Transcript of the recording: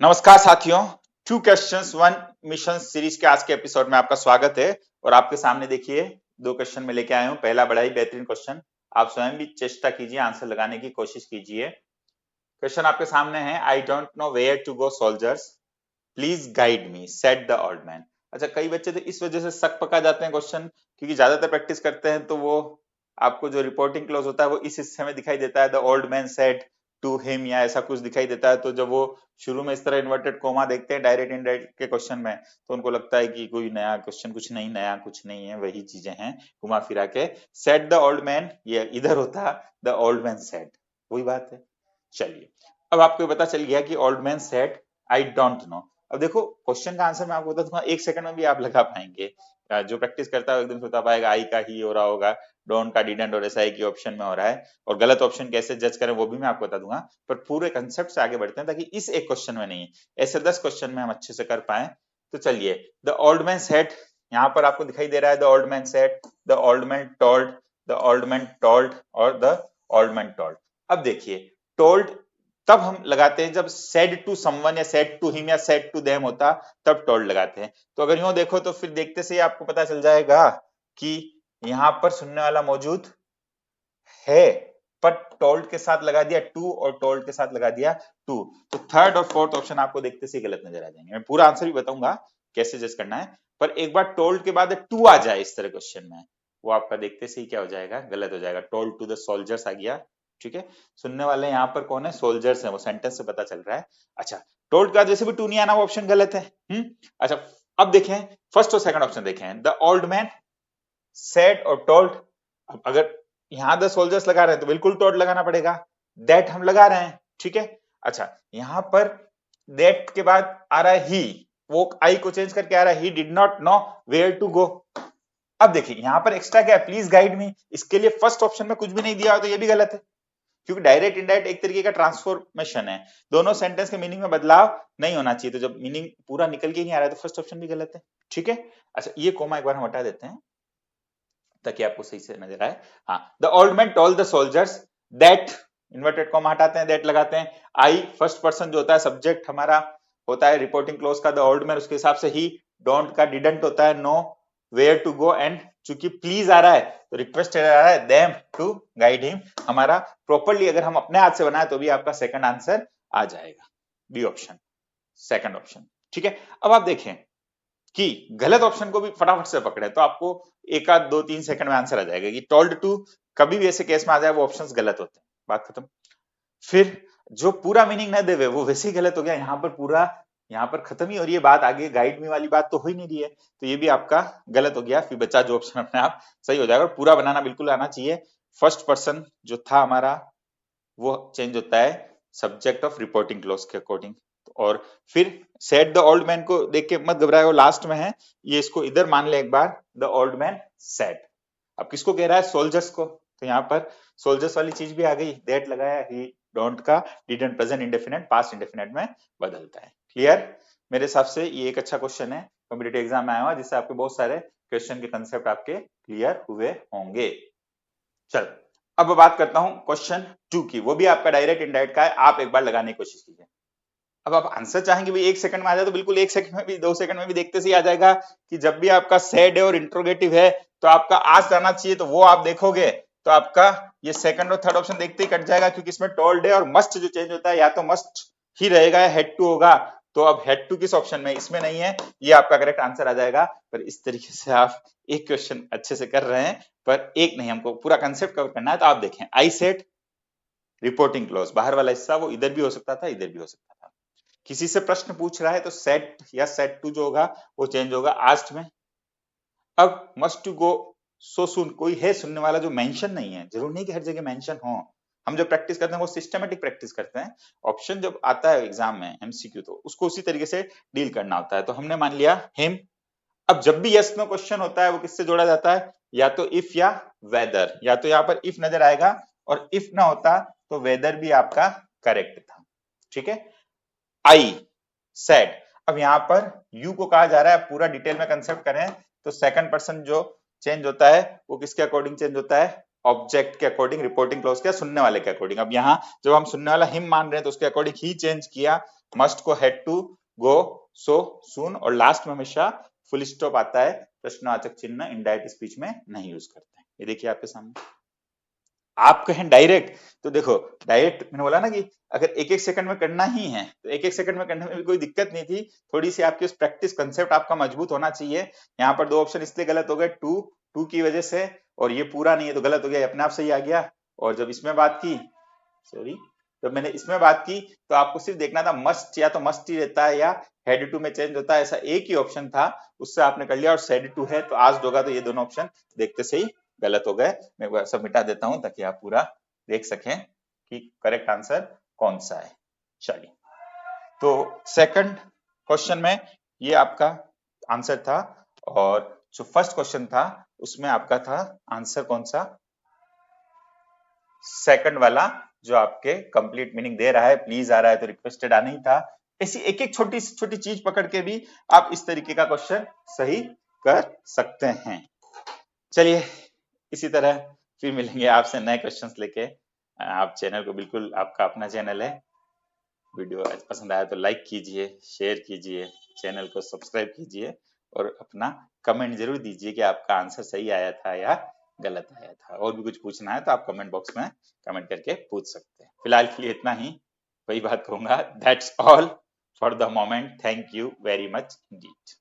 नमस्कार साथियों, two questions one mission series के आज के एपिसोड में आपका स्वागत है। और आपके सामने देखिए दो क्वेश्चन में लेके आया हूं। पहला बड़ा ही बेहतरीन क्वेश्चन, आप स्वयं भी चेष्टा कीजिए, आंसर लगाने की कोशिश कीजिए। क्वेश्चन आपके सामने है, I don't know where to go soldiers, please guide me, said the old man. अच्छा, कई बच्चे तो इस वजह से शक पका जाते हैं क्वेश्चन, क्योंकि ज्यादातर प्रैक्टिस करते हैं तो वो आपको जो रिपोर्टिंग क्लोज होता है वो इस हिस्से में दिखाई देता है, the old man said to him, या ऐसा कुछ दिखाई देता है। तो जब वो शुरू में इस तरह इन्वर्टेड कोमा देखते हैं डायरेक्ट इनडायरेक्ट के क्वेश्चन में, तो उनको लगता है कि कोई नया क्वेश्चन, कुछ नहीं नया, कुछ नहीं है, वही चीजें हैं घुमा फिरा के। सेड द ओल्ड मैन, ये इधर होता द ओल्ड मैन सेड, वही बात है। चलिए, अब आपको ये पता चल गया कि old man said I don't no. अब देखो, क्वेश्चन का आंसर मैं आपको बता दूंगा, एक सेकंड में भी आप लगा पाएंगे। जो प्रैक्टिस करता है एकदम बता पाएगा, आई का ही हो रहा होगा, डोंट का डिडंट और ऐसा एक ही ऑप्शन में हो रहा है। और गलत ऑप्शन कैसे जज करें वो भी मैं आपको बता दूंगा। पर पूरे कंसेप्ट से आगे बढ़ते हैं, ताकि इस एक क्वेश्चन में नहीं, ऐसे 10 क्वेश्चन में हम अच्छे से कर पाए। तो चलिए, द ओल्ड मैन सेड, यहाँ पर आपको दिखाई दे रहा है the old man said, the old man told, the old man told और द ओल्ड मैन टोल्ड। अब देखिए, टोल्ड तब हम लगाते हैं जब सेड टू समवन या सेड टू हिम या सेड टू देम होता, तब टोल्ड लगाते हैं। तो अगर यूं देखो तो फिर देखते से ही आपको पता चल जाएगा कि यहां पर सुनने वाला मौजूद है, पर टोल्ड के साथ लगा दिया टू और टोल्ड के साथ लगा दिया टू। तो थर्ड और फोर्थ ऑप्शन आपको देखते से गलत नजर आ जाएंगे। मैं पूरा आंसर भी बताऊंगा कैसे जज करना है, पर एक बार टोल्ड के बाद टू आ जाए इस तरह क्वेश्चन में, वो आपका देखते से ही क्या हो जाएगा, गलत हो जाएगा। टोल्ड टू द सोल्जर्स आ गया, ठीक है। सुनने वाले यहाँ पर कौन है, सोल्जर्स है, वो सेंटेंस से पता चल रहा है। अच्छा, टोल्ड का जैसे भी टू नहीं आना, वो ऑप्शन गलत है। अच्छा, अब देखें फर्स्ट और सेकंड ऑप्शन देखें, द ओल्ड मैन सेड और टोल्ड। अब अगर यहां द सोल्जर्स लगा रहे हैं तो बिल्कुल टोल्ड लगाना पड़ेगा, दैट हम लगा रहे हैं, ठीक है। अच्छा, यहां पर दैट के बाद आ रहा है ही, वो आई को चेंज करके आ रहा है, he did not know where to go. अब देखिए यहां पर एक्स्ट्रा क्या है, प्लीज गाइड मी, इसके लिए फर्स्ट ऑप्शन में कुछ भी नहीं दिया हो तो ये भी गलत है, क्योंकि डायरेक्ट इनडायरेक्ट एक तरीके का ट्रांसफॉर्मेशन है, दोनों सेंटेंस के मीनिंग में बदलाव नहीं होना चाहिए। तो जब मीनिंग पूरा निकल के नहीं आ रहा है तो फर्स्ट ऑप्शन भी गलत है, ठीक है। अच्छा, ये कोमा एक बार हम हटा देते हैं ताकि आपको सही से नजर आए। हाँ, the old man told the soldiers that, inverted comma हटाते हैं, दैट लगाते हैं। आई फर्स्ट पर्सन जो होता है, सब्जेक्ट हमारा होता है रिपोर्टिंग क्लोज का द ओल्ड मैन, उसके हिसाब से ही। डोंट का डिडंट होता है know, where to go, and चूंकि प्लीज आ रहा है तो रिक्वेस्ट आ रहा है देम टू गाइड हिम। हमारा प्रॉपरली अगर हम अपने हाथ से बनाए तो भी आपका सेकंड आंसर आ जाएगा, बी ऑप्शन, सेकंड ऑप्शन, ठीक है। अब आप देखें कि गलत ऑप्शन को भी फटाफट से पकड़े तो आपको एक आध दो तीन सेकंड में आंसर आ जाएगा कि टोल्ड टू कभी भी ऐसे केस में आ जाए वो ऑप्शंस गलत होते हैं, बात खत्म। फिर जो पूरा मीनिंग न देवे वो वैसे ही गलत हो गया, यहाँ पर पूरा, यहाँ पर खत्म ही हो रही है बात, आगे गाइड मी वाली बात तो हो ही नहीं रही है, तो ये भी आपका गलत हो गया। फिर बच्चा जो ऑप्शन अपने आप सही हो जाएगा, पूरा बनाना बिल्कुल आना चाहिए। फर्स्ट पर्सन जो था हमारा वो चेंज होता है सब्जेक्ट ऑफ रिपोर्टिंग क्लोज के अकॉर्डिंग। और फिर सेड द ओल्ड मैन को देख के मत घबराए, वो लास्ट में है, ये इसको इधर मान ले एक बार, द ओल्ड मैन सेड। अब किसको कह रहा है, सोल्जर्स को, तो यहाँ पर सोल्जर्स वाली चीज भी आ गई, दैट लगाया, ही डोंट का didn't present indefinite past indefinite में बदलता है। क्लियर, मेरे हिसाब से ये एक अच्छा क्वेश्चन है, कॉम्पिटिटिव एग्जाम में आया हुआ, जिससे आपके बहुत सारे क्वेश्चन के कंसेप्ट आपके क्लियर हुए होंगे। चल, अब बात करता हूं क्वेश्चन टू की, वो भी आपका डायरेक्ट इनडायरेक्ट का है, आप एक बार लगाने की कोशिश कीजिए। अब आप आंसर चाहेंगे भाई एक सेकंड में आ जाए, तो बिल्कुल एक सेकंड में भी, दो सेकंड में भी देखते से ही आ जाएगा कि जब भी आपका सेड है और इंट्रोगेटिव है तो आपका आज जाना चाहिए, तो वो आप देखोगे तो आपका ये सेकंड और थर्ड ऑप्शन देखते ही कट जाएगा, क्योंकि इसमें टोल्ड है और मस्ट जो चेंज होता है या तो मस्ट ही रहेगा या हेड टू होगा। तो अब हेड टू किस ऑप्शन में, इसमें नहीं है, ये आपका करेक्ट आंसर आ जाएगा। पर इस तरीके से आप एक क्वेश्चन अच्छे से कर रहे हैं, पर एक नहीं, हमको पूरा कंसेप्ट कवर करना है। तो आप देखें, आई सेड रिपोर्टिंग क्लोज, बाहर वाला हिस्सा वो इधर भी हो सकता था, इधर भी हो सकता था। किसी से प्रश्न पूछ रहा है तो सेट या सेट टू जो होगा वो चेंज होगा आस्ट में। अब मस्ट टू गो सो सुन, कोई है सुनने वाला जो मेंशन नहीं है, जरूर नहीं कि हर जगह मेंशन हो। हम जो प्रैक्टिस करते हैं वो सिस्टमेटिक प्रैक्टिस करते हैं, ऑप्शन जब आता है एग्जाम में एमसीक्यू तो उसको उसी तरीके से डील करना होता है। तो हमने मान लिया हिम। अब जब भी यस नो क्वेश्चन होता है वो किससे जोड़ा जाता है, या तो इफ या वेदर, या तो यहाँ पर इफ नजर आएगा, और इफ ना होता तो वेदर भी आपका करेक्ट था, ठीक है। आई सेड, अब यहां पर यू को कहा जा रहा है, पूरा डिटेल में कंसेप्ट करें तो सेकंड पर्सन जो चेंज होता है वो किसके अकॉर्डिंग चेंज होता है, ऑब्जेक्ट के अकॉर्डिंग, रिपोर्टिंग क्लॉज क्या, सुनने वाले के अकॉर्डिंग। अब यहाँ जब हम सुनने वाला हिम मान रहे हैं तो उसके अकॉर्डिंग ही चेंज किया, मस्ट को हैड टू, गो, सो, सून, और लास्ट में हमेशा फुल स्टॉप आता है। प्रश्नवाचक चिन्ह इनडायरेक्ट स्पीच में नहीं यूज करते हैं। ये देखिए आपके सामने। आप कहें डायरेक्ट, तो देखो डायरेक्ट मैंने बोला ना कि अगर एक एक सेकंड में करना ही है तो एक एक सेकंड में करने में भी कोई दिक्कत नहीं थी, थोड़ी सी आपकी उस प्रैक्टिस कंसेप्ट आपका मजबूत होना चाहिए। यहाँ पर दो ऑप्शन इसलिए गलत हो गए, टू की वजह से, और ये पूरा नहीं है तो गलत हो गया, अपने आप सही आ गया। और जब इसमें बात की, सॉरी, जब मैंने इसमें बात की तो आपको सिर्फ देखना था मस्ट, या तो मस्ट ही रहता है या हेड टू में चेंज होता है, ऐसा एक ही ऑप्शन था, उससे आपने कर लिया। और सेड टू है तो आज होगा, तो ये दोनों ऑप्शन देखते से ही गलत हो गए। मैं एक बार सब मिटा देता हूं ताकि आप पूरा देख सकें कि करेक्ट आंसर कौन सा है। चलिए, तो सेकंड क्वेश्चन में ये आपका आंसर था, और जो फर्स्ट क्वेश्चन था उसमें आपका था आंसर कौन सा, सेकंड वाला, जो आपके कंप्लीट मीनिंग दे रहा है, प्लीज आ रहा है तो रिक्वेस्टेड आ नहीं था। ऐसी एक एक छोटी छोटी चीज पकड़ के भी आप इस तरीके का क्वेश्चन सही कर सकते हैं। चलिए, इसी तरह फिर मिलेंगे आपसे नए क्वेश्चंस लेके। आप चैनल को, बिल्कुल आपका अपना चैनल है, वीडियो पसंद आया तो लाइक कीजिए, शेयर कीजिए, चैनल को सब्सक्राइब कीजिए, और अपना कमेंट जरूर दीजिए कि आपका आंसर सही आया था या गलत आया था। और भी कुछ पूछना है तो आप कमेंट बॉक्स में कमेंट करके पूछ सकते हैं। फिलहाल के लिए इतना ही, वही बात कहूंगा, that's all for the moment, thank you very much Indeed.